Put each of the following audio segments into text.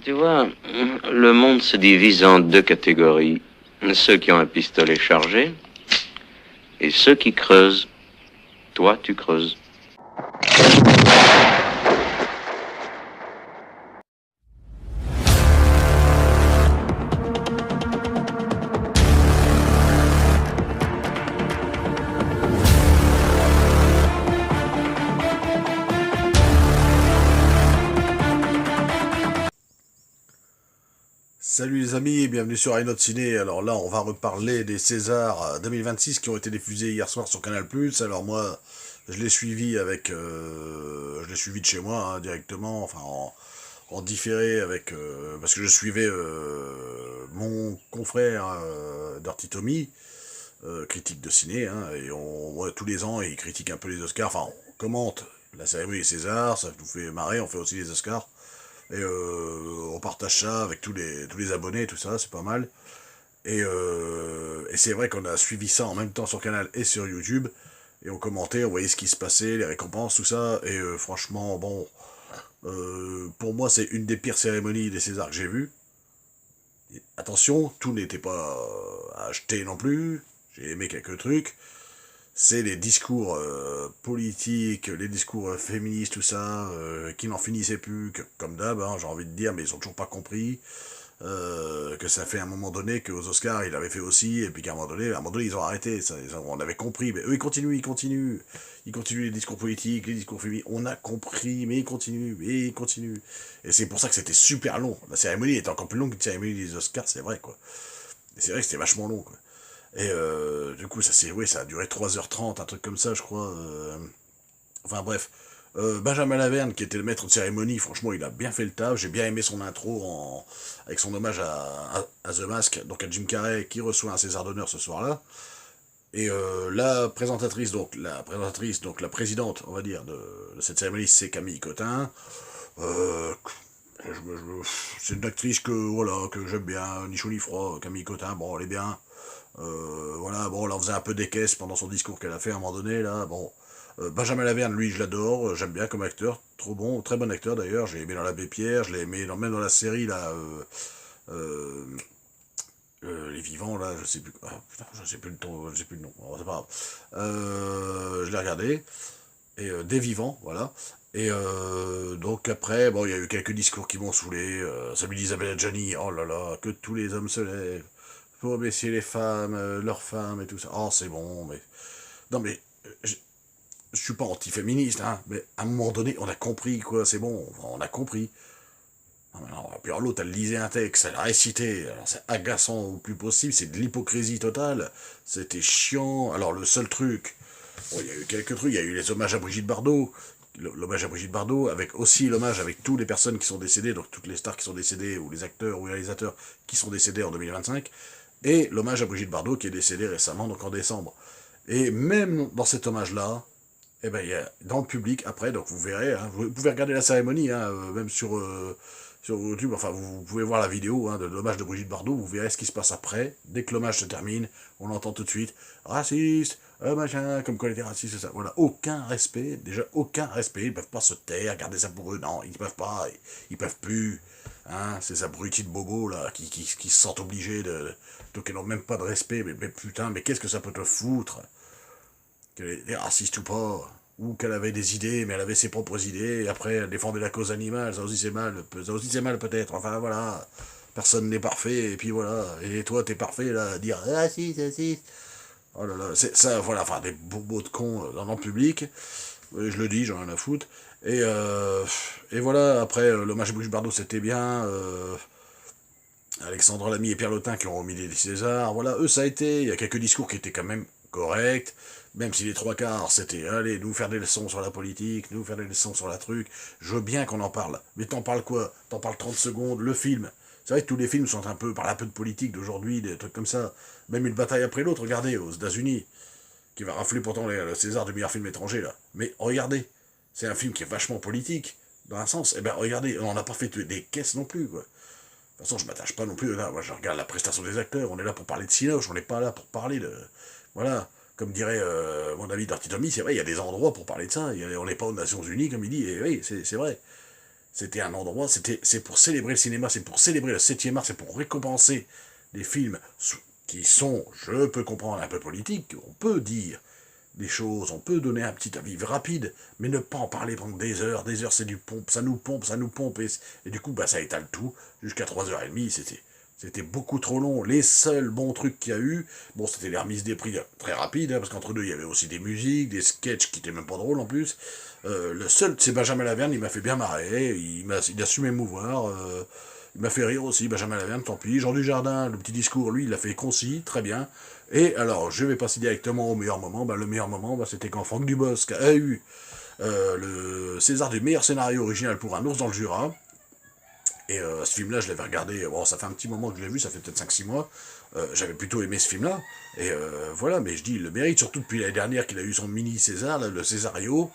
Tu vois, le monde se divise en deux catégories. Ceux qui ont un pistolet chargé et ceux qui creusent. Toi, tu creuses. Salut les amis et bienvenue sur Rhino Ciné. Alors là, on va reparler des Césars 2026 qui ont été diffusés hier soir sur Canal+. Alors moi, je l'ai suivi je l'ai suivi de chez moi directement, enfin en différé parce que je suivais mon confrère Dirty Tommy, critique de ciné, et ouais, tous les ans il critique un peu les Oscars. Enfin, on commente la cérémonie des Césars, ça nous fait marrer. On fait aussi les Oscars. Et on partage ça avec tous les abonnés, tout ça, c'est pas mal. Et c'est vrai qu'on a suivi ça en même temps sur Canal et sur YouTube. Et on commentait, on voyait ce qui se passait, les récompenses, tout ça. Et franchement, bon, pour moi, c'est une des pires cérémonies des Césars que j'ai vues. Attention, tout n'était pas à acheter non plus. J'ai aimé quelques trucs. C'est les discours politiques, les discours féministes, tout ça, qui n'en finissaient plus, comme d'hab, j'ai envie de dire, mais ils ont toujours pas compris que ça fait un moment donné qu'aux Oscars, il avait fait aussi, et puis qu'à un moment donné, ils ont arrêté, ça, on avait compris, mais eux, ils continuent les discours politiques, les discours féministes, on a compris, mais ils continuent, et c'est pour ça que c'était super long, la cérémonie était encore plus longue que la cérémonie des Oscars, c'est vrai, quoi, et c'est vrai que c'était vachement long, quoi. Et du coup, ça a duré 3h30, un truc comme ça, je crois. Enfin bref. Benjamin Laverne, qui était le maître de cérémonie, franchement, il a bien fait le taf. J'ai bien aimé son intro avec son hommage à The Mask, donc à Jim Carrey, qui reçoit un César d'honneur ce soir-là. Et la présidente, on va dire, de cette cérémonie, c'est Camille Cotin. Euh, c'est une actrice que j'aime bien, ni chaud ni froid. Camille Cotin, bon, elle est bien. Voilà, bon, elle en faisait un peu des caisses pendant son discours qu'elle a fait à un moment donné, là, bon. Benjamin Laverne, lui, je l'adore, j'aime bien comme acteur, trop bon, très bon acteur d'ailleurs, j'ai aimé dans l'Abbé Pierre, je l'ai aimé même dans la série, là, euh, Les Vivants, là, je sais plus, putain, je sais plus le nom, bon, c'est pas grave. Je l'ai regardé, et Des Vivants, voilà. Et donc après, bon, il y a eu quelques discours qui m'ont saoulé, celui d'Isabelle Adjani, oh là là, que tous les hommes se lèvent, pour baisser les femmes, leurs femmes et tout ça, oh c'est bon, mais... Non mais, je suis pas anti-féministe, mais à un moment donné, on a compris, quoi, c'est bon, on a compris. Non, mais non, puis alors l'autre, elle lisait un texte, elle a récité, alors c'est agaçant au plus possible, c'est de l'hypocrisie totale, c'était chiant, alors le seul truc, bon, il y a eu quelques trucs, il y a eu les hommages à Brigitte Bardot, l'hommage à Brigitte Bardot, avec aussi l'hommage avec toutes les personnes qui sont décédées, donc toutes les stars qui sont décédées, ou les acteurs ou les réalisateurs qui sont décédés en 2025, et l'hommage à Brigitte Bardot qui est décédée récemment, donc en décembre. Et même dans cet hommage-là, eh ben, il y a dans le public, après, donc vous verrez, vous pouvez regarder la cérémonie, même sur YouTube, enfin, vous pouvez voir la vidéo de l'hommage de Brigitte Bardot, vous verrez ce qui se passe après. Dès que l'hommage se termine, on entend tout de suite raciste, machin, comme quoi il était raciste, ça. Voilà, aucun respect, déjà aucun respect, ils peuvent pas se taire, garder ça pour eux, non, ils peuvent pas, ils peuvent plus. Ces abrutis de bobos là qui se sentent obligés donc ils n'ont même pas de respect, mais putain, mais qu'est-ce que ça peut te foutre? Qu'elle était raciste ou pas, ou qu'elle avait des idées, mais elle avait ses propres idées, et après elle défendait la cause animale, ça aussi c'est mal peut-être, enfin voilà, personne n'est parfait, et puis voilà, et toi t'es parfait là, à dire si, oh là là, c'est ça, voilà, enfin des bobos de cons dans le public, je le dis, j'en ai rien à foutre, et voilà, après l'hommage à Brigitte Bardot c'était bien, Alexandre Lamy et Pierre Lotin qui ont remis les Césars, voilà, eux ça a été, il y a quelques discours qui étaient quand même corrects, même si les trois quarts c'était, allez, nous faire des leçons sur la politique, nous faire des leçons sur la truc, je veux bien qu'on en parle, mais t'en parles quoi? T'en parles 30 secondes, le film, c'est vrai que tous les films sont parlent un peu de politique d'aujourd'hui, des trucs comme ça, même une bataille après l'autre, regardez, aux États-Unis, qui va rafler pourtant le César du meilleur film étranger, là, mais regardez, c'est un film qui est vachement politique, dans un sens, eh ben regardez, on n'a pas fait des caisses non plus, quoi. De toute façon, je m'attache pas non plus. Là, moi, je regarde la prestation des acteurs. On est là pour parler de Cinoche. On n'est pas là pour parler de. Voilà. Comme dirait mon ami Dirty Tommy, c'est vrai, il y a des endroits pour parler de ça. On n'est pas aux Nations Unies, comme il dit. Et oui, c'est vrai. C'était un endroit, c'est pour célébrer le cinéma, c'est pour célébrer le 7e art, c'est pour récompenser des films qui sont, je peux comprendre, un peu politiques, on peut dire des choses, on peut donner un petit avis rapide, mais ne pas en parler pendant des heures c'est du pompe, ça nous pompe, et du coup, bah, ça étale tout, jusqu'à 3h30, c'était beaucoup trop long. Les seuls bons trucs qu'il y a eu, bon, c'était les remises des prix très rapides, hein, parce qu'entre deux, il y avait aussi des musiques, des sketchs qui étaient même pas drôles en plus. Le seul, c'est Benjamin Laverne, il m'a fait bien marrer, il a su m'émouvoir, il m'a fait rire aussi, Benjamin Laverne, tant pis. Jean Dujardin, le petit discours, lui, il l'a fait concis, très bien. Et alors, je vais passer directement au meilleur moment. Bah, le meilleur moment, bah, c'était quand Franck Dubosc a eu le César du meilleur scénario original pour Un ours dans le Jura. Et ce film-là, je l'avais regardé, bon, ça fait un petit moment que je l'ai vu, ça fait peut-être 5-6 mois. J'avais plutôt aimé ce film-là. Et voilà, mais je dis, il le mérite, surtout depuis l'année dernière qu'il a eu son mini César, là, le Césario.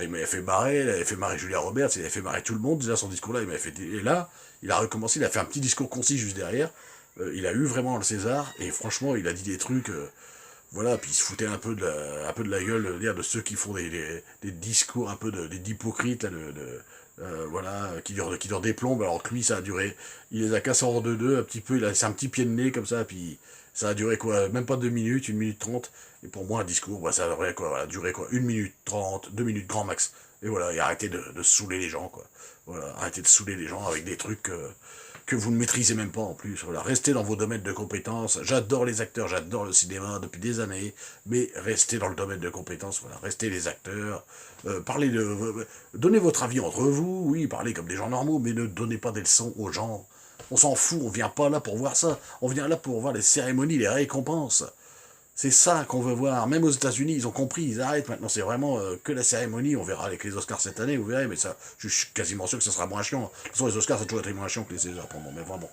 Il m'avait fait marrer, il avait fait marrer Julia Roberts, il avait fait marrer tout le monde. Déjà, son discours-là, il m'avait fait. Et là, il a recommencé, il a fait un petit discours concis juste derrière. Il a eu vraiment le César, et franchement, il a dit des trucs. Voilà, puis il se foutait un peu de la gueule de ceux qui font des discours un peu d'hypocrites, là, voilà, qui durent des plombes, alors que lui, ça a duré, il les a cassés en deux, un petit peu, il a laissé un petit pied de nez, comme ça, puis ça a duré quoi, même pas 2 minutes, 1 minute 30, et pour moi, un discours, bah, ça aurait quoi, voilà, duré quoi, 1 minute 30, 2 minutes grand max, et voilà, et arrêtez de saouler les gens, quoi, voilà, arrêtez de saouler les gens avec des trucs que vous ne maîtrisez même pas en plus. Voilà, restez dans vos domaines de compétences. J'adore les acteurs, j'adore le cinéma depuis des années, mais restez dans le domaine de compétences. Voilà, restez les acteurs. Parlez donnez votre avis entre vous. Oui, parlez comme des gens normaux, mais ne donnez pas des leçons aux gens. On s'en fout, on vient pas là pour voir ça. On vient là pour voir les cérémonies, les récompenses. C'est ça qu'on veut voir. Même aux États-Unis, ils ont compris, ils arrêtent maintenant. C'est vraiment que la cérémonie. On verra avec les Oscars cette année, vous verrez, mais ça, je suis quasiment sûr que ça sera moins chiant. De toute façon, les Oscars, ça a toujours été moins chiant que les Césars pour moi, mais vraiment.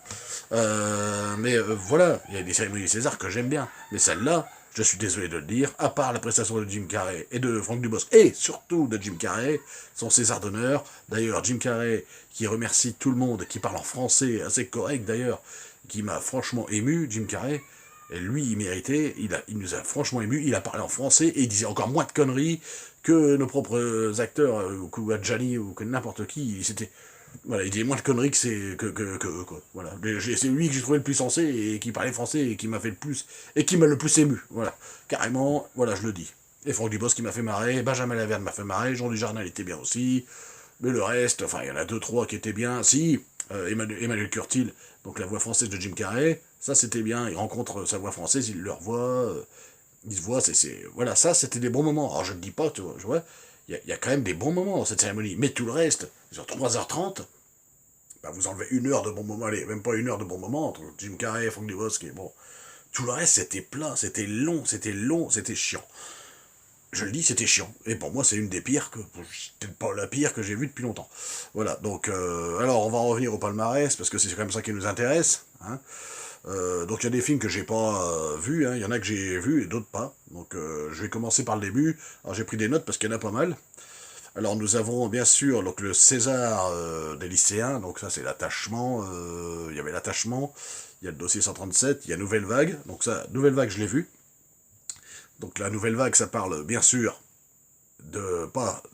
Voilà, il y a des cérémonies des Césars que j'aime bien. Mais celle-là, je suis désolé de le dire, à part la prestation de Jim Carrey et de Franck Dubosc, et surtout de Jim Carrey, son César d'honneur. D'ailleurs, Jim Carrey, qui remercie tout le monde, qui parle en français, assez correct d'ailleurs, qui m'a franchement ému, Jim Carrey. Et lui, il méritait, il nous a franchement ému, il a parlé en français et il disait encore moins de conneries que nos propres acteurs, ou Adjani, ou que n'importe qui. Voilà, il disait moins de conneries que eux, quoi. Voilà. C'est lui que j'ai trouvé le plus sensé et qui parlait français et qui m'a fait le plus, et qui m'a le plus ému. Voilà. Carrément, voilà, je le dis. Et Franck Dubosc qui m'a fait marrer, Benjamin Laverne m'a fait marrer, Jean Dujardin il était bien aussi, mais le reste, enfin, il y en a 2-3 qui étaient bien. Si, Emmanuel Curtil, donc la voix française de Jim Carrey, ça c'était bien, il rencontre sa voix française, il le revoit, il se voit, voilà, ça c'était des bons moments. Alors je ne dis pas, tu vois, il y a quand même des bons moments dans cette cérémonie, mais tout le reste, sur 3h30, bah vous enlevez 1 heure de bons moments, allez, même pas 1 heure de bons moments, entre Jim Carrey, Franck Dubosc, et bon, tout le reste c'était plat, c'était long, c'était chiant. Je le dis, c'était chiant. Et pour moi, c'est une des pires, peut-être pas la pire que j'ai vue depuis longtemps. Voilà, donc, alors on va en revenir au palmarès, parce que c'est quand même ça qui nous intéresse. Hein. Donc il y a des films que j'ai pas vus, hein. Il y en a que j'ai vus et d'autres pas. Donc je vais commencer par le début. Alors j'ai pris des notes parce qu'il y en a pas mal. Alors nous avons bien sûr donc, le César des lycéens, donc ça c'est l'attachement, il y avait l'attachement, il y a le dossier 137, il y a Nouvelle Vague, donc ça, Nouvelle Vague je l'ai vu. Donc la Nouvelle Vague, ça parle bien sûr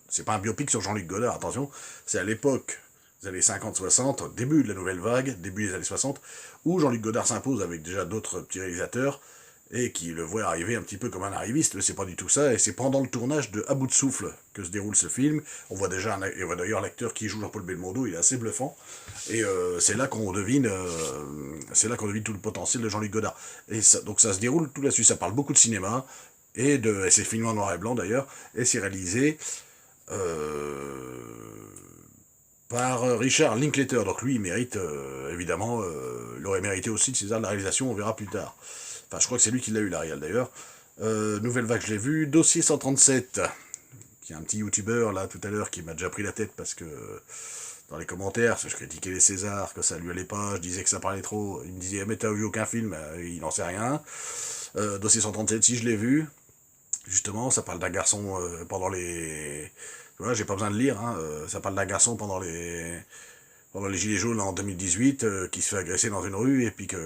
c'est pas un biopic sur Jean-Luc Godard, attention, c'est à l'époque des années 50-60, début de la Nouvelle Vague, début des années 60, où Jean-Luc Godard s'impose avec déjà d'autres petits réalisateurs, et qui le voient arriver un petit peu comme un arriviste, mais c'est pas du tout ça, et c'est pendant le tournage de À bout de souffle que se déroule ce film. On voit d'ailleurs l'acteur qui joue Jean-Paul Belmondo, il est assez bluffant, et c'est là qu'on devine tout le potentiel de Jean-Luc Godard. Et ça, donc ça se déroule tout là-dessus, ça parle beaucoup de cinéma, et c'est filmé en noir et blanc d'ailleurs, et c'est réalisé par Richard Linklater. Donc lui, il mérite, évidemment, il aurait mérité aussi le César de la réalisation, on verra plus tard. Enfin, je crois que c'est lui qui l'a eu, la réal d'ailleurs. Nouvelle Vague, je l'ai vu. Dossier 137, qui est un petit youtubeur, là, tout à l'heure, qui m'a déjà pris la tête parce que, dans les commentaires, je critiquais les Césars, que ça lui allait pas, je disais que ça parlait trop. Il me disait, mais t'as vu aucun film? Il n'en sait rien. Dossier 137, si je l'ai vu. Justement, ça parle d'un garçon pendant les... Tu vois, j'ai pas besoin de lire, hein, ça parle d'un garçon pendant les Gilets jaunes en 2018, qui se fait agresser dans une rue, et puis qu'il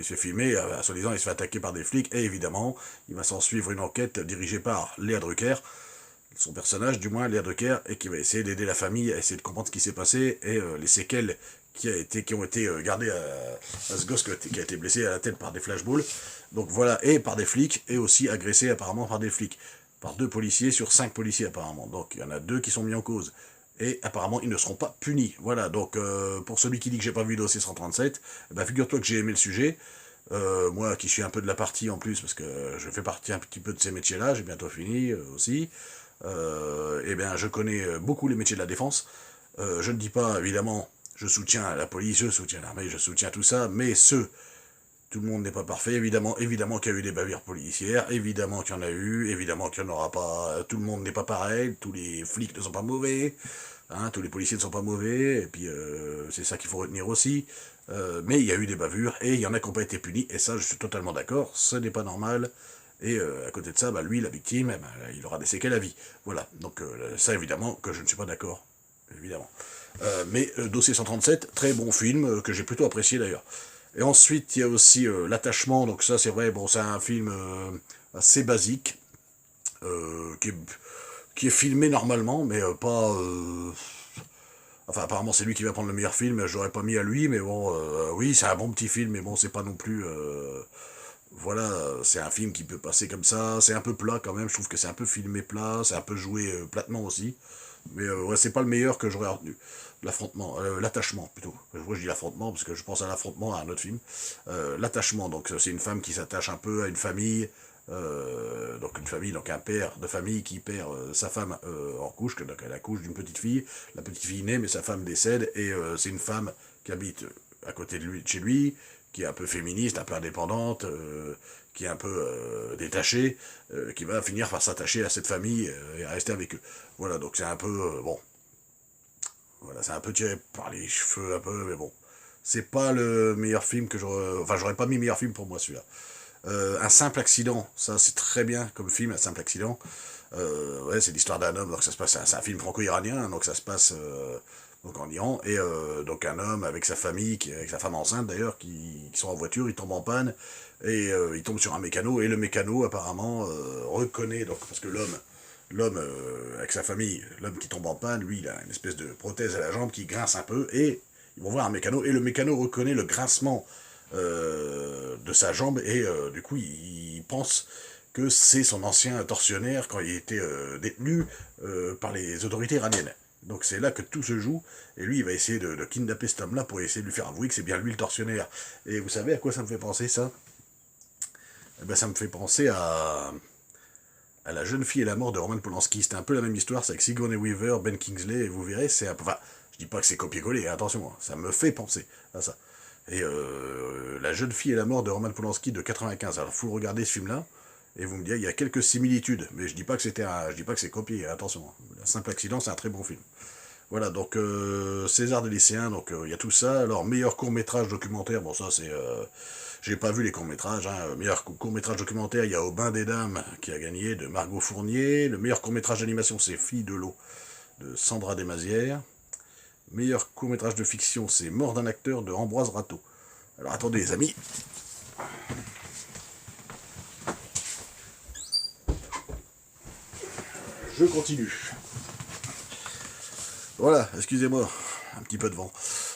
se fait filmer, soi-disant il se fait attaquer par des flics, et évidemment, il va s'en suivre une enquête dirigée par Léa Drucker, son personnage, du moins, Léa Drucker, et qui va essayer d'aider la famille à essayer de comprendre ce qui s'est passé, et les séquelles qui ont été gardées à ce gosse qui a été blessé à la tête par des flashballs. Donc voilà, et par des flics, et aussi agressé apparemment par des flics. Par 2 policiers sur 5 policiers apparemment. Donc il y en a 2 qui sont mis en cause. Et apparemment ils ne seront pas punis. Voilà, donc pour celui qui dit que j'ai pas vu Dossier 137, ben, figure-toi que j'ai aimé le sujet. Moi qui suis un peu de la partie en plus, parce que je fais partie un petit peu de ces métiers-là, j'ai bientôt fini aussi. Et bien je connais beaucoup les métiers de la défense. Je ne dis pas, évidemment, je soutiens la police, je soutiens l'armée, je soutiens tout ça, mais tout le monde n'est pas parfait, évidemment qu'il y a eu des bavures policières, évidemment qu'il y en a eu, évidemment qu'il n'y en aura pas, tout le monde n'est pas pareil, tous les flics ne sont pas mauvais, hein, tous les policiers ne sont pas mauvais, et puis c'est ça qu'il faut retenir aussi, mais il y a eu des bavures, et il y en a qui n'ont pas été punis, et ça je suis totalement d'accord, ce n'est pas normal, et à côté de ça, bah, lui, la victime, bah, il aura des séquelles à vie, voilà, donc ça évidemment que je ne suis pas d'accord, évidemment. Mais Dossier 137, très bon film, que j'ai plutôt apprécié d'ailleurs. Et ensuite, il y a aussi L'attachement, donc ça c'est vrai, bon c'est un film assez basique, qui est filmé normalement, mais pas... Enfin apparemment c'est lui qui va prendre le meilleur film, j'aurais pas mis à lui, mais bon, oui c'est un bon petit film, mais bon c'est pas non plus... voilà, c'est un film qui peut passer comme ça, c'est un peu plat quand même, je trouve que c'est un peu filmé plat, c'est un peu joué platement aussi, mais ouais, c'est pas le meilleur que j'aurais retenu. L'affrontement, l'attachement plutôt. Moi je dis l'affrontement parce que je pense à l'affrontement à un autre film. L'attachement, donc c'est une femme qui s'attache un peu à une famille, donc une famille, donc un père de famille qui perd sa femme en couche, donc elle accouche d'une petite fille, la petite fille naît mais sa femme décède, et c'est une femme qui habite à côté de lui, de chez lui, qui est un peu féministe, un peu indépendante, qui est un peu détachée, qui va finir par s'attacher à cette famille et à rester avec eux. Voilà, donc c'est un peu, bon, voilà, c'est un peu tiré par les cheveux, un peu, mais bon. C'est pas le meilleur film que j'aurais... Enfin, j'aurais pas mis meilleur film pour moi, celui-là. Un simple accident, ça c'est très bien comme film, Un simple accident. Ouais, c'est l'histoire d'un homme, donc ça se passe... C'est un film franco-iranien, donc ça se passe donc en Iran, et donc un homme avec sa famille, avec sa femme enceinte d'ailleurs, qui sont en voiture, il tombe en panne, et il tombe sur un mécano, et le mécano apparemment reconnaît, donc parce que l'homme avec sa famille, l'homme qui tombe en panne, lui, il a une espèce de prothèse à la jambe qui grince un peu, et ils vont voir un mécano, et le mécano reconnaît le grincement de sa jambe, et du coup, il pense que c'est son ancien tortionnaire quand il était détenu par les autorités iraniennes. Donc c'est là que tout se joue, et lui, il va essayer de kidnapper cet homme-là pour essayer de lui faire avouer que c'est bien lui le tortionnaire. Et vous savez à quoi ça me fait penser, ça? Eh ben, ça me fait penser à La jeune fille et la mort de Roman Polanski. C'était un peu la même histoire, c'est avec Sigourney Weaver, Ben Kingsley, et vous verrez, c'est un peu... Enfin, je dis pas que c'est copier-coller, attention, hein, ça me fait penser à ça. Et La jeune fille et la mort de Roman Polanski de 95. Alors, faut regarder ce film-là, et vous me direz, il y a quelques similitudes, mais je dis pas que je dis pas que c'est copié, attention. Un simple accident, c'est un très bon film. Voilà, donc César des lycéens, donc il y a tout ça. Alors, meilleur court-métrage documentaire, bon ça c'est... j'ai pas vu les courts-métrages, hein. Meilleur court-métrage documentaire, il y a Au bain des dames qui a gagné, de Margot Fournier. Le meilleur court-métrage d'animation, c'est Filles de l'eau, de Sandra Desmazières. Meilleur court-métrage de fiction, c'est Mort d'un acteur, de Ambroise Rateau. Alors attendez les amis. Je continue. Voilà, excusez-moi, un petit peu de vent.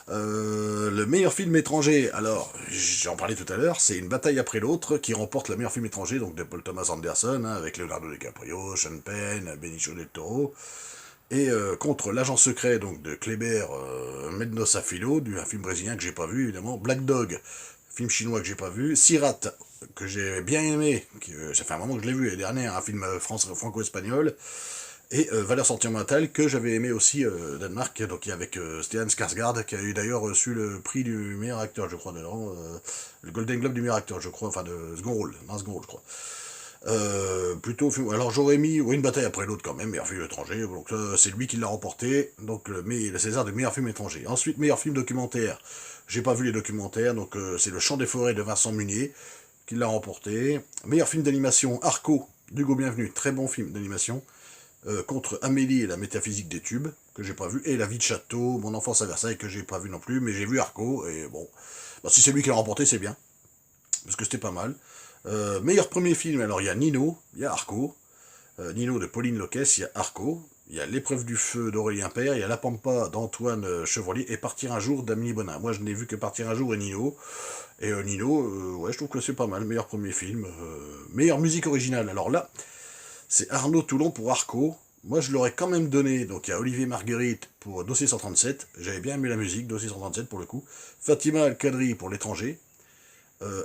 Le meilleur film étranger, alors, j'en parlais tout à l'heure, c'est Une bataille après l'autre qui remporte le meilleur film étranger, donc de Paul Thomas Anderson, hein, avec Leonardo DiCaprio, Sean Penn, Benicio del Toro, et contre L'agent secret, donc de Kleber Mendonça Filho, un film brésilien que j'ai pas vu, évidemment, Black Dog, film chinois que j'ai pas vu, Sirat, que j'ai bien aimé, ça fait un moment que je l'ai vu l'année dernière, un film franco-espagnol, et Valeurs sentimentales, que j'avais aimé aussi Danemark, donc avec Stellan Skarsgård, qui a eu d'ailleurs reçu le prix du meilleur acteur, je crois, le Golden Globe du meilleur acteur, je crois, enfin de second rôle, je crois. Plutôt, alors j'aurais mis Une bataille après l'autre quand même, meilleur film étranger, donc c'est lui qui l'a remporté, donc le César du meilleur film étranger. Ensuite, meilleur film documentaire, j'ai pas vu les documentaires, donc c'est Le Chant des forêts de Vincent Munier qui l'a remporté. Meilleur film d'animation, Arco, d'Hugo Bienvenu, très bon film d'animation. Contre Amélie et la métaphysique des tubes, que j'ai pas vu, et La vie de château, Mon enfance à Versailles, que j'ai pas vu non plus, mais j'ai vu Arco, et bon, bah, si c'est lui qui l'a remporté, c'est bien, parce que c'était pas mal. Meilleur premier film, alors il y a Nino, il y a Arco, Nino de Pauline Loquès, il y a Arco, il y a L'épreuve du feu d'Aurélien Père, il y a La Pampa d'Antoine Chevrolier et Partir un jour d'Amélie Bonin. Moi, je n'ai vu que Partir un jour et Nino. Et Nino, ouais, je trouve que c'est pas mal. Meilleur premier film. Meilleure musique originale. Alors là, c'est Arnaud Toulon pour Arco. Moi, je l'aurais quand même donné. Donc, il y a Olivier Marguerite pour Dossier 137. J'avais bien aimé la musique, Dossier 137 pour le coup. Fatima Al-Kadri pour L'étranger.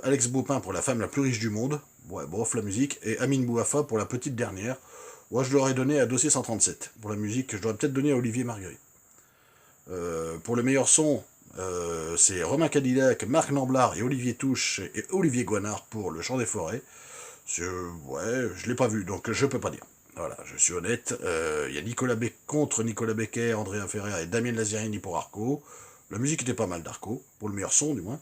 Alex Baupin pour La femme la plus riche du monde. Ouais, bof, la musique. Et Amine Bouafa pour La petite dernière. Moi, je l'aurais donné à Dossier 137. Pour la musique, je l'aurais peut-être donné à Olivier Marguerite. Pour le meilleur son, c'est Romain Cadillac, Marc Lamblard et Olivier Touche et Olivier Guanard pour Le Chant des Forêts. Ouais, je l'ai pas vu, donc je peux pas dire. Voilà, je suis honnête. Il y a contre Nicolas Becker, Andrea Ferrer et Damien Lazzarini pour Arco. La musique était pas mal d'Arco, pour le meilleur son du moins.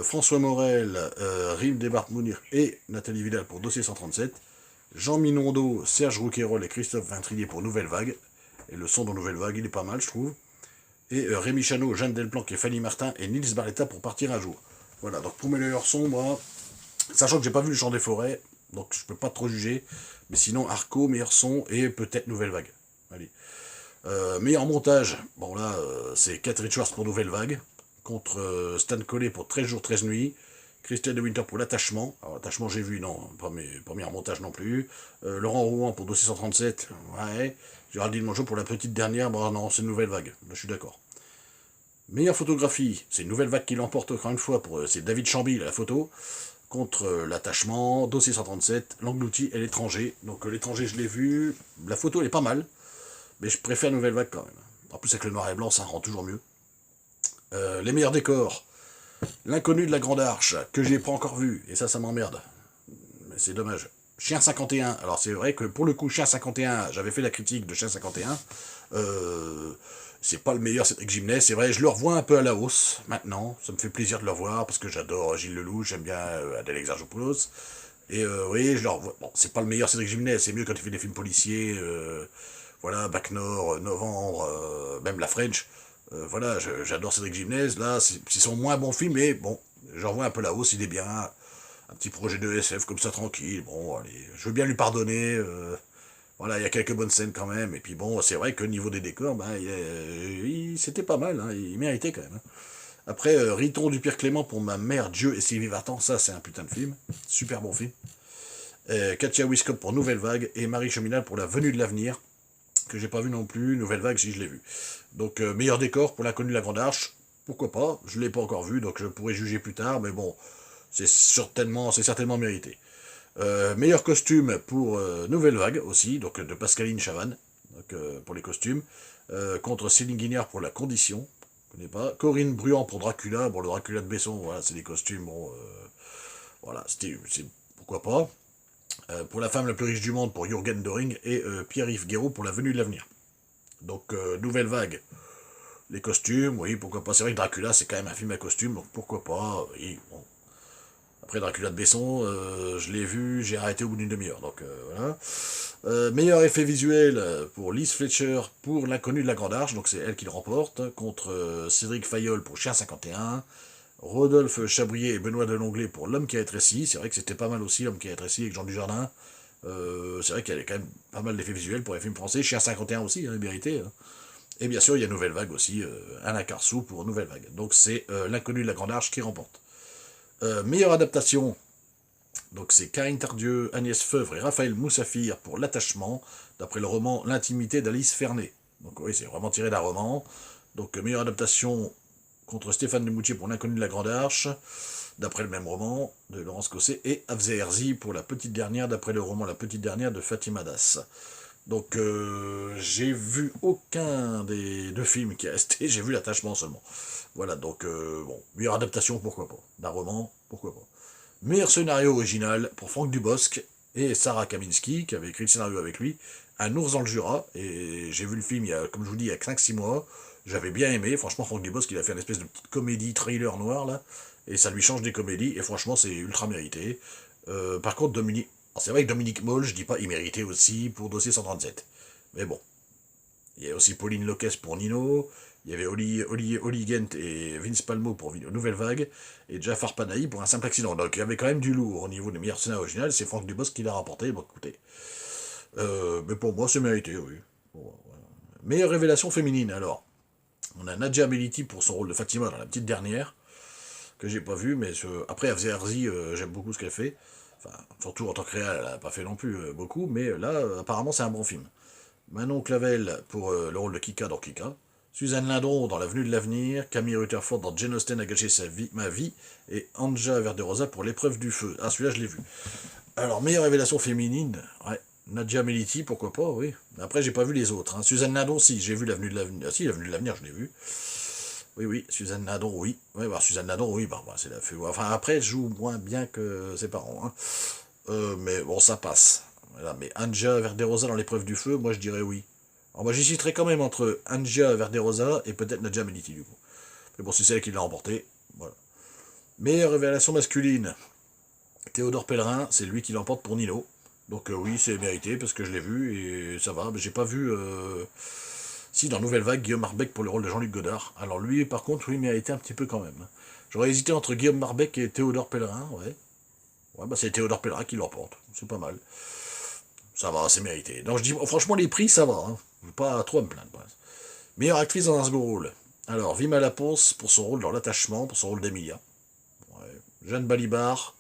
François Morel, Rim Desbarres Mounir et Nathalie Vidal pour Dossier 137. Jean Minondo, Serge Rouquayrol et Christophe Vintrier pour Nouvelle Vague. Et le son de Nouvelle Vague, il est pas mal, je trouve. Et Rémi Chano, Jeanne Delplanque et Fanny Martin et Nils Barletta pour Partir un jour. Voilà, donc pour mes meilleurs sons, moi, sachant que j'ai pas vu Le Chant des Forêts, donc je peux pas trop juger, mais sinon Arco, meilleur son et peut-être Nouvelle Vague. Allez. Meilleur montage, bon là, c'est Kate Richards pour Nouvelle Vague, contre Stan Collet pour 13 jours, 13 nuits, Christian de Winter pour L'attachement. Alors l'attachement j'ai vu, non, pas mes premiers montages non plus. Laurent Rouen pour Dossier 137, ouais. Géraldine Mongeau pour La petite dernière, bon non, c'est une Nouvelle Vague, là je suis d'accord. Meilleure photographie, c'est une Nouvelle Vague qui l'emporte encore une fois, c'est David Chamby la photo, contre L'attachement, Dossier 137, L'englouti et L'étranger. Donc L'étranger je l'ai vu, la photo elle est pas mal, mais je préfère Nouvelle Vague quand même. En plus avec le noir et blanc ça rend toujours mieux. Les meilleurs décors, L'inconnu de la Grande Arche, que j'ai pas encore vu, et ça m'emmerde. Mais c'est dommage. Chien 51, alors c'est vrai que pour le coup, Chien 51, j'avais fait la critique de Chien 51. C'est pas le meilleur Cédric Gimnet, c'est vrai, je le revois un peu à la hausse maintenant. Ça me fait plaisir de le revoir parce que j'adore Gilles Lelouch, j'aime bien Adèle Exarchopoulos. Et oui, je le revois. Bon, c'est pas le meilleur Cédric Gimnet, c'est mieux quand il fait des films policiers. Voilà, Bac Nord, Novembre, même La French. Voilà, j'adore Cédric Gimnez. Là, c'est son moins bon film, mais bon, j'en vois un peu la hausse, il est bien. Un petit projet de SF comme ça, tranquille. Bon, allez, je veux bien lui pardonner. Voilà, il y a quelques bonnes scènes quand même. Et puis bon, c'est vrai que au niveau des décors, ben, c'était pas mal. Hein, il méritait quand même. Hein. Après, Riton du Pierre Clément pour Ma mère, Dieu et Sylvie Vartan, ça c'est un putain de film. Super bon film. Katia Wiskop pour Nouvelle Vague et Marie Cheminal pour La Venue de l'avenir, que j'ai pas vu non plus. Nouvelle Vague, si je l'ai vu. Donc, meilleur décor pour L'inconnu de la Grande Arche. Pourquoi pas, je l'ai pas encore vu, donc je pourrais juger plus tard, mais bon, c'est certainement mérité. Meilleur costume pour Nouvelle Vague aussi, donc de Pascaline Chavannes, donc, pour les costumes. Contre Céline Guignard pour La Condition, je connais pas. Corinne Bruand pour Dracula, bon le Dracula de Besson, voilà, c'est des costumes, bon, voilà, pourquoi pas. Pour La femme la plus riche du monde pour Jürgen Doring et Pierre-Yves Guéraud pour La venue de l'avenir. Donc Nouvelle Vague, les costumes, oui, pourquoi pas. C'est vrai que Dracula c'est quand même un film à costume, donc pourquoi pas, oui, bon. Après Dracula de Besson, je l'ai vu, j'ai arrêté au bout d'une demi-heure, donc voilà. Meilleur effet visuel pour Liz Fletcher pour L'inconnu de la Grande Arche, donc c'est elle qui le remporte, contre Cédric Fayolle pour Chien 51, Rodolphe Chabrier et Benoît Delonglet pour L'homme qui a rétréci, c'est vrai que c'était pas mal aussi, L'homme qui a rétréci avec Jean Dujardin, c'est vrai qu'il y avait quand même pas mal d'effets visuels pour les films français, Chien 51 aussi, hein, mérité, hein. Et bien sûr, il y a Nouvelle Vague aussi, Alain Carsou pour Nouvelle Vague, donc c'est L'inconnu de la Grande Arche qui remporte. Meilleure adaptation, donc c'est Karine Tardieu, Agnès Feuvre et Raphaël Moussafir pour L'attachement, d'après le roman L'intimité d'Alice Fernet. Donc oui, c'est vraiment tiré d'un roman. Donc meilleure adaptation contre Stéphane Demoutier pour L'inconnu de la Grande Arche, d'après le même roman de Laurence Cosset, et Afzé Herzi pour La petite dernière, d'après le roman La petite dernière de Fatima Das. Donc j'ai vu aucun des deux films qui est resté, j'ai vu L'attachement seulement. Voilà, donc bon, meilleure adaptation, pourquoi pas. D'un roman, pourquoi pas. Meilleur scénario original pour Franck Dubosc et Sarah Kaminski, qui avait écrit le scénario avec lui, Un ours dans le Jura, et j'ai vu le film, comme je vous dis, il y a 5-6 mois, j'avais bien aimé, franchement Franck Dubosc, il a fait une espèce de petite comédie, trailer noir, là, et ça lui change des comédies, et franchement c'est ultra mérité. Par contre, c'est vrai que Dominique Moll, je dis pas, il méritait aussi pour Dossier 137, mais bon. Il y a aussi Pauline Loquès pour Nino, il y avait Oli Gent et Vince Palmo pour Nouvelle Vague, et Jafar Panahi pour Un simple accident. Donc il y avait quand même du lourd au niveau des meilleurs scénarios originaux, c'est Franck Dubosc qui l'a rapporté, bon écoutez. Mais pour moi, c'est mérité, oui. Bon, voilà. Meilleure révélation féminine, alors. On a Nadja Meliti pour son rôle de Fatima dans la petite dernière, que j'ai pas vu, mais après, Afzé Herzi, j'aime beaucoup ce qu'elle fait. Enfin, surtout en tant que réal, elle a pas fait non plus beaucoup, mais là, apparemment, c'est un bon film. Manon Clavel pour le rôle de Kika dans Kika. Suzanne Lindon dans L'avenue de l'avenir. Camille Rutherford dans Jane Austen a gâché ma vie. Et Anja Verderosa pour L'épreuve du feu. Ah, celui-là, je l'ai vu. Alors, meilleure révélation féminine, ouais. Nadia Meliti, pourquoi pas, oui. Après, j'ai pas vu les autres. Hein. Suzanne Lindon, si, j'ai vu L'Avenue de l'Avenir. Ah, si, L'Avenue de l'Avenir, je l'ai vu. Oui, oui, Suzanne Lindon, oui. Ouais, bah, Suzanne Lindon, oui, bah, c'est la feu. Enfin, après, elle joue moins bien que ses parents. Hein. Mais bon, ça passe. Voilà, mais Anja Verderosa dans L'épreuve du feu, moi, je dirais oui. Alors, moi, j'hésiterais quand même entre Anja Verderosa et peut-être Nadia Meliti, du coup. Mais bon, c'est celle qui l'a remporté. Voilà. Meilleure révélation masculine. Théodore Pellerin, c'est lui qui l'emporte pour Nino. Donc oui, c'est mérité parce que je l'ai vu et ça va. Mais j'ai pas vu. Si, dans Nouvelle Vague, Guillaume Marbeck pour le rôle de Jean-Luc Godard. Alors lui, par contre, oui, méritait un petit peu quand même. J'aurais hésité entre Guillaume Marbeck et Théodore Pellerin, ouais. Ouais, bah c'est Théodore Pellerin qui l'emporte. C'est pas mal. Ça va, c'est mérité. Donc je dis, franchement, les prix, ça va. Hein. Pas trop à me plaindre. Meilleure actrice dans un second rôle. Alors, Vima Laponce pour son rôle dans L'attachement, pour son rôle d'Emilia. Ouais. Jeanne Balibar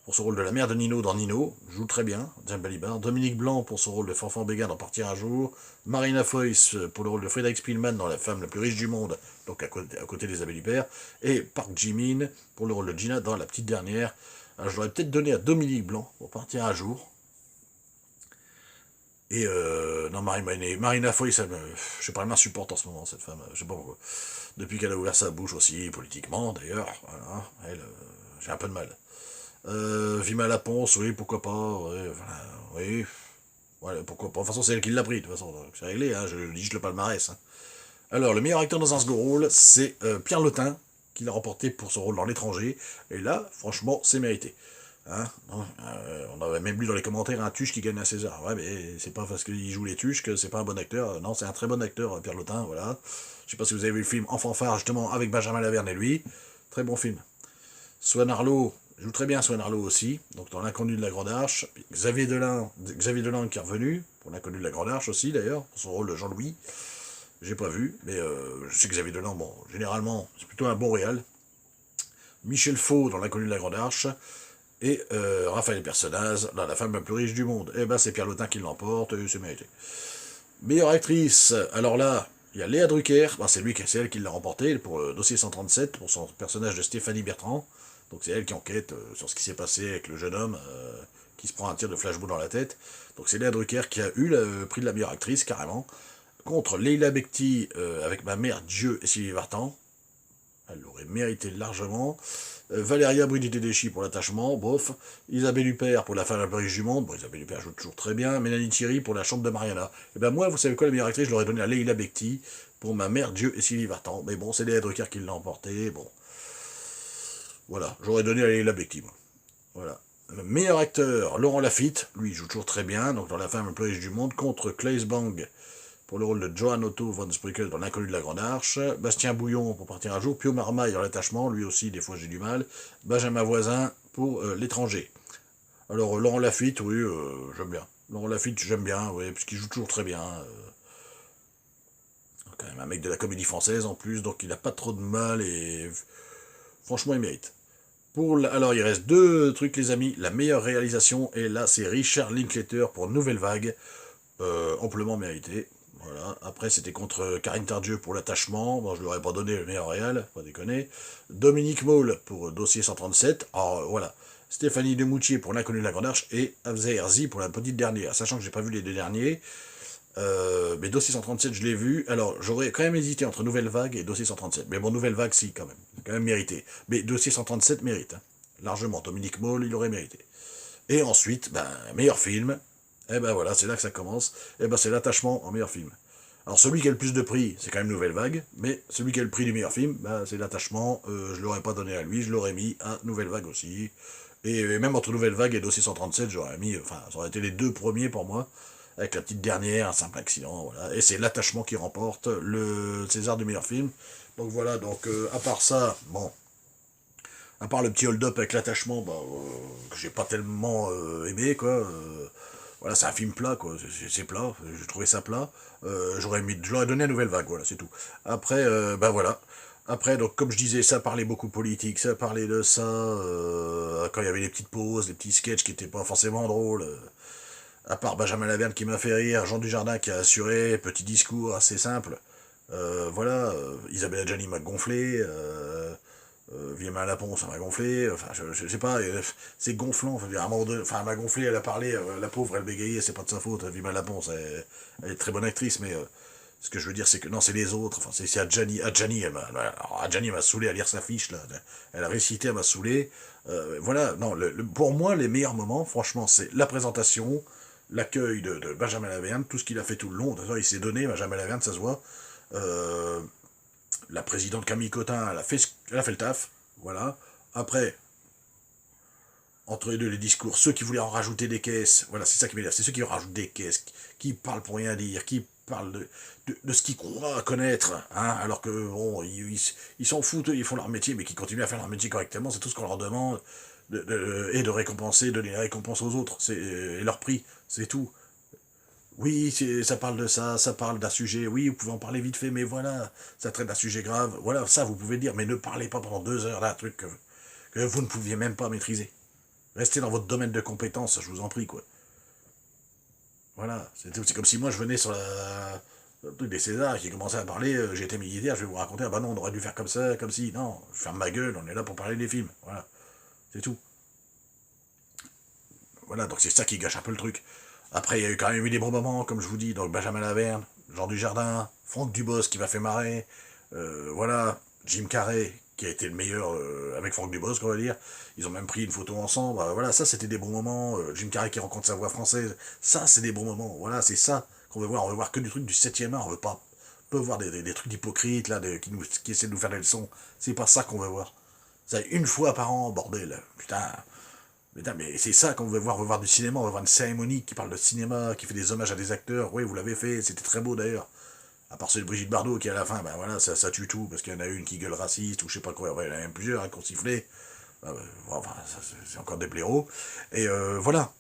pour son rôle de la mère de Nino dans Nino, joue très bien, Jeanne Balibar. Dominique Blanc pour son rôle de Fanfan Béguin dans Partir un jour. Marina Foïs pour le rôle de Frédéric Spielmann dans La femme la plus riche du monde, donc à côté d'Isabelle Huppert. Et Park Ji-min pour le rôle de Gina dans La petite dernière. Alors, je l'aurais peut-être donné à Dominique Blanc pour Partir un jour. Et non, Marina Foïs, je sais pas, elle m'insupporte en ce moment, cette femme, je sais pas pourquoi. Depuis qu'elle a ouvert sa bouche aussi, politiquement d'ailleurs, voilà, elle, j'ai un peu de mal. Vima Laponce, oui, pourquoi pas, ouais, voilà, oui, voilà, pourquoi pas. De toute façon, c'est elle qui l'a pris, de toute façon, donc c'est réglé, hein, je dis le palmarès. Hein. Alors, le meilleur acteur dans un second rôle, c'est Pierre Lotin, qui l'a remporté pour son rôle dans L'étranger, et là, franchement, c'est mérité. Hein, on avait même lu dans les commentaires un Tuche qui gagne un César. Ouais, mais c'est pas parce qu'il joue les Tuches que c'est pas un bon acteur. Non, c'est un très bon acteur, Pierre Lotin, voilà. Je sais pas si vous avez vu le film Enfant phare, justement, avec Benjamin Laverne et lui. Très bon film. Swan Arlo joue très bien Swan Arlo aussi, donc dans L'inconnu de la Grande Arche. Xavier Dolan qui est revenu, pour L'inconnu de la Grande Arche aussi d'ailleurs, pour son rôle de Jean-Louis. J'ai pas vu, mais je sais que Xavier Dolan, bon, généralement, c'est plutôt un bon réal. Michel Faux dans L'inconnu de la Grande Arche. Et Raphaël Personnaz dans La femme la plus riche du monde. Eh ben, c'est Pierre Lotin qui l'emporte, et c'est mérité. Meilleure actrice, alors là, il y a Léa Drucker, ben, c'est elle qui l'a remporté pour Dossier 137, pour son personnage de Stéphanie Bertrand. Donc c'est elle qui enquête sur ce qui s'est passé avec le jeune homme qui se prend un tir de flashball dans la tête. Donc c'est Léa Drucker qui a eu le prix de la meilleure actrice, carrément, contre Leila Bekti avec Ma mère Dieu et Sylvie Vartan. Elle l'aurait mérité largement. Valéria Bruni-Tedeschi pour L'attachement, bof. Isabelle Huppert pour La femme la plus riche du monde. Bon, Isabelle Huppert joue toujours très bien. Mélanie Thierry pour La chambre de Mariana. Et ben moi, vous savez quoi, la meilleure actrice, je l'aurais donné à Leila Bekti pour Ma mère, Dieu et Sylvie Vartan. Mais bon, c'est Léa Drucker qui l'a emporté. Bon, voilà, j'aurais donné à Leila Bekti, moi. Voilà. Le meilleur acteur, Laurent Lafitte, lui, il joue toujours très bien, donc dans La femme la plus riche du monde, contre Claes Bang pour le rôle de Johan Otto von Sprekel dans L'inconnu de la Grande Arche, Bastien Bouillon pour Partir un jour, Pio Marmaille dans L'attachement, lui aussi, des fois j'ai du mal, Benjamin Voisin pour L'étranger. Alors, Laurent Lafitte, oui, j'aime bien. Laurent Lafitte, j'aime bien, oui, parce qu'il joue toujours très bien. Quand même un mec de la comédie française en plus, donc il n'a pas trop de mal et franchement, il mérite. Alors, il reste deux trucs, les amis. La meilleure réalisation, et là, c'est Richard Linklater pour Nouvelle Vague, amplement mérité. Voilà. Après, c'était contre Karine Tardieu pour L'attachement. Bon, je ne lui aurais pas donné le meilleur réal, pas déconner. Dominique Maul pour Dossier 137. Alors, voilà. Stéphanie Demoutier pour L'inconnu de la Grande Arche et Afzal Herzi pour La petite dernière. Sachant que j'ai pas vu les deux derniers. Mais Dossier 137, je l'ai vu. Alors, j'aurais quand même hésité entre Nouvelle Vague et Dossier 137. Mais bon, Nouvelle Vague, si, quand même. C'est quand même mérité. Mais Dossier 137 mérite. Hein. Largement. Dominique Maul, il aurait mérité. Et ensuite, ben, meilleur film. Eh ben voilà, c'est là que ça commence. Eh ben c'est L'attachement en meilleur film. Alors celui qui a le plus de prix, c'est quand même Nouvelle Vague, mais celui qui a le prix du meilleur film, ben, c'est L'Attachement. Je l'aurais pas donné à lui, je l'aurais mis à Nouvelle Vague aussi. Et même entre Nouvelle Vague et Dossier 137, j'aurais mis, enfin, ça aurait été les deux premiers pour moi, avec La petite dernière, Un simple accident, voilà. Et c'est L'Attachement qui remporte le César du meilleur film. Donc voilà, donc à part ça, bon, à part le petit hold-up avec L'Attachement, bah, que j'ai pas tellement aimé, quoi. Voilà, c'est un film plat, quoi. C'est plat, j'ai trouvé ça plat. Je l'aurais donné à Nouvelle Vague, voilà, c'est tout. Après, ben voilà. Après, donc, comme je disais, ça parlait beaucoup politique, ça parlait de ça, quand il y avait les petites pauses, les petits sketchs qui étaient pas forcément drôles. À part Benjamin Laverne qui m'a fait rire, Jean Dujardin qui a assuré, petit discours assez simple. Voilà, Isabelle Adjani m'a gonflé, Villemin Lapon, ça m'a gonflé, enfin, je sais pas, c'est gonflant, enfin, à un moment donné, enfin, elle m'a gonflé, elle a parlé, la pauvre, elle bégayait, c'est pas de sa faute, Villemin Lapon, elle est très bonne actrice, mais ce que je veux dire, c'est que non, c'est les autres, enfin, c'est Adjani, Adjani m'a saoulé à lire sa fiche, là, elle a récité, elle m'a saoulé, voilà, non, pour moi, les meilleurs moments, franchement, c'est la présentation, l'accueil de Benjamin Laverne, tout ce qu'il a fait tout le long, il s'est donné, Benjamin Laverne, ça se voit, euh, la présidente Camille Cotin, elle a fait le taf, voilà. Après, entre les deux, les discours, ceux qui voulaient en rajouter des caisses, voilà, c'est ça qui m'énerve, c'est ceux qui en rajoutent des caisses, qui parlent pour rien dire, qui parlent de ce qu'ils croient connaître, hein, alors que, bon, ils s'en foutent, ils font leur métier, mais qui continuent à faire leur métier correctement, c'est tout ce qu'on leur demande, et de récompenser, donner les récompenses aux autres, et leur prix, c'est tout. Oui, ça parle de ça parle d'un sujet, oui, vous pouvez en parler vite fait, mais voilà, ça traite d'un sujet grave, voilà, ça vous pouvez dire, mais ne parlez pas pendant 2 heures d'un truc que vous ne pouviez même pas maîtriser. Restez dans votre domaine de compétence, je vous en prie, quoi. Voilà, c'est comme si moi je venais sur le truc des Césars qui commençait à parler, j'étais militaire, je vais vous raconter, ah bah non, on aurait dû faire comme ça, comme si, non, je ferme ma gueule, on est là pour parler des films, voilà, c'est tout. Voilà, donc c'est ça qui gâche un peu le truc. Après, il y a eu quand même eu des bons moments, comme je vous dis, donc Benjamin Laverne, Jean Dujardin, Franck Dubosc qui m'a fait marrer, voilà, Jim Carrey qui a été le meilleur avec Franck Dubosc, on va dire. Ils ont même pris une photo ensemble, voilà, ça c'était des bons moments. Jim Carrey qui rencontre sa voix française, ça c'est des bons moments, voilà, c'est ça qu'on veut voir. On veut voir que du truc du 7e art, on veut pas peut voir des trucs d'hypocrites là, qui essaient de nous faire des leçons. C'est pas ça qu'on veut voir. Ça, une fois par an, bordel, putain. Mais c'est ça on veut voir du cinéma, on veut voir une cérémonie qui parle de cinéma, qui fait des hommages à des acteurs. Oui, vous l'avez fait, c'était très beau d'ailleurs. À part celui de Brigitte Bardot qui à la fin, ben voilà, ça tue tout, parce qu'il y en a une qui gueule raciste, ou je sais pas quoi, ouais, il y en a même plusieurs qui ont sifflé. Enfin, c'est encore des blaireaux. Et voilà,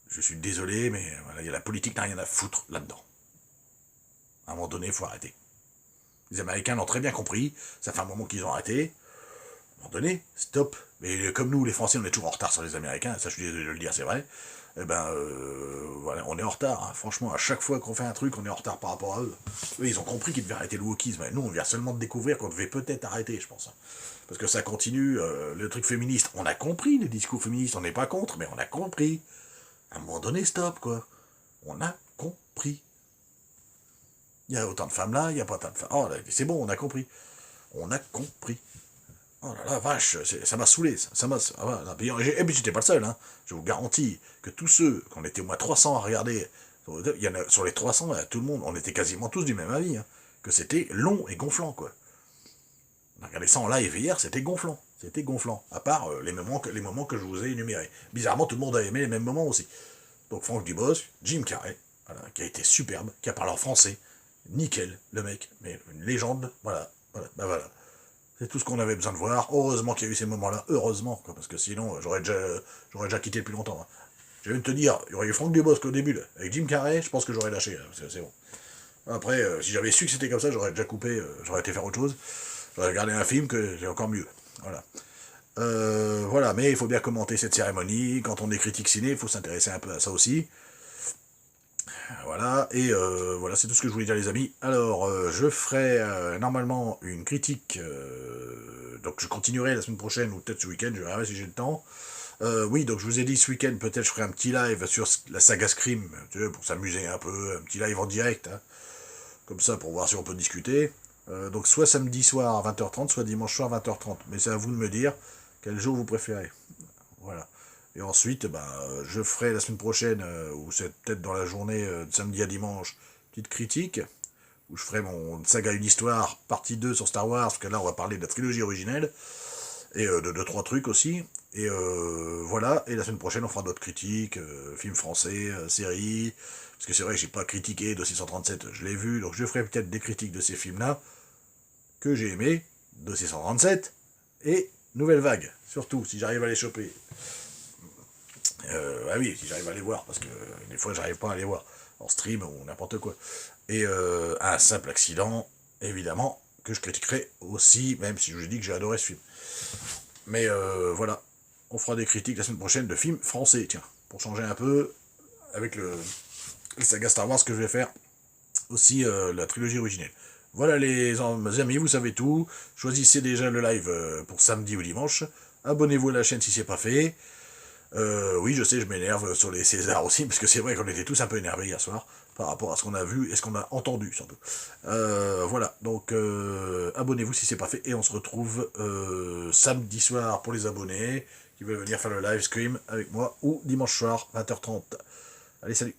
je suis désolé, mais voilà, la politique n'a rien à foutre là-dedans. À un moment donné, il faut arrêter. Les Américains l'ont très bien compris, ça fait un moment qu'ils ont arrêté. À un moment donné, stop. Mais comme nous, les Français, on est toujours en retard sur les Américains, ça je suis désolé de le dire, c'est vrai. Eh ben, voilà, on est en retard. Hein. Franchement, à chaque fois qu'on fait un truc, on est en retard par rapport à eux. Eux, ils ont compris qu'ils devaient arrêter le wokisme. Nous, on vient seulement de découvrir qu'on devait peut-être arrêter, je pense. Hein. Parce que ça continue, le truc féministe. On a compris les discours féministes, on n'est pas contre, mais on a compris. À un moment donné, stop, quoi. On a compris. Il y a autant de femmes là, il n'y a pas tant de femmes. Oh, c'est bon, on a compris. On a compris. Oh là là, vache, ça m'a saoulé, ça m'a... Et puis j'étais pas le seul, hein. Je vous garantis que tous ceux, qu'on était au moins 300 à regarder, il y en a, sur les 300, tout le monde, on était quasiment tous du même avis, hein, que c'était long et gonflant, quoi. On a regardé ça en live hier, c'était gonflant. C'était gonflant. À part les moments que je vous ai énumérés. Bizarrement, tout le monde a aimé les mêmes moments aussi. Donc Franck Dubosc, Jim Carrey, voilà, qui a été superbe, qui a parlé en français. Nickel, le mec, mais une légende, voilà, voilà, bah voilà. C'est tout ce qu'on avait besoin de voir. Heureusement qu'il y a eu ces moments-là. Heureusement, quoi, parce que sinon, j'aurais déjà quitté depuis longtemps. Hein. J'ai envie de te dire, il y aurait eu Franck Dubosc au début, là. Avec Jim Carrey, je pense que j'aurais lâché. C'est bon. Après, si j'avais su que c'était comme ça, j'aurais déjà coupé, j'aurais été faire autre chose. J'aurais regardé un film que j'ai encore mieux. Voilà. Voilà, mais il faut bien commenter cette cérémonie. Quand on est critique ciné, il faut s'intéresser un peu à ça aussi. Voilà, et voilà, c'est tout ce que je voulais dire les amis. Alors, je ferai normalement une critique, donc je continuerai la semaine prochaine, ou peut-être ce week-end, je verrai si j'ai le temps. Oui, donc je vous ai dit ce week-end, peut-être je ferai un petit live sur la saga Scream, tu vois, pour s'amuser un peu, un petit live en direct, hein, comme ça, pour voir si on peut discuter. Donc soit samedi soir à 20h30, soit dimanche soir à 20h30, mais c'est à vous de me dire quel jour vous préférez. Voilà. Et ensuite, ben, je ferai la semaine prochaine, ou c'est peut-être dans la journée de samedi à dimanche, petite critique, où je ferai mon saga Une Histoire, partie 2 sur Star Wars, parce que là on va parler de la trilogie originelle, et de 2-3 trucs aussi. Et voilà, et la semaine prochaine on fera d'autres critiques, films français, séries, parce que c'est vrai que j'ai pas critiqué de 637, je l'ai vu, donc je ferai peut-être des critiques de ces films-là, que j'ai aimés, de 637, et Nouvelle Vague, surtout, si j'arrive à les choper. Ah oui, si j'arrive à les voir, parce que des fois j'arrive pas à les voir, en stream ou n'importe quoi. Et un simple accident, évidemment, que je critiquerai aussi, même si je vous ai dit que j'ai adoré ce film. Mais voilà, on fera des critiques la semaine prochaine de films français, tiens, pour changer un peu, avec le saga Star Wars que je vais faire, aussi la trilogie originelle. Voilà les amis, vous savez tout, choisissez déjà le live pour samedi ou dimanche, abonnez-vous à la chaîne si c'est pas fait. Oui, je sais, je m'énerve sur les Césars aussi, parce que c'est vrai qu'on était tous un peu énervés hier soir, par rapport à ce qu'on a vu et ce qu'on a entendu, surtout. Voilà, donc abonnez-vous si c'est pas fait, et on se retrouve samedi soir pour les abonnés, qui veulent venir faire le live stream avec moi, ou dimanche soir, 20h30. Allez, salut!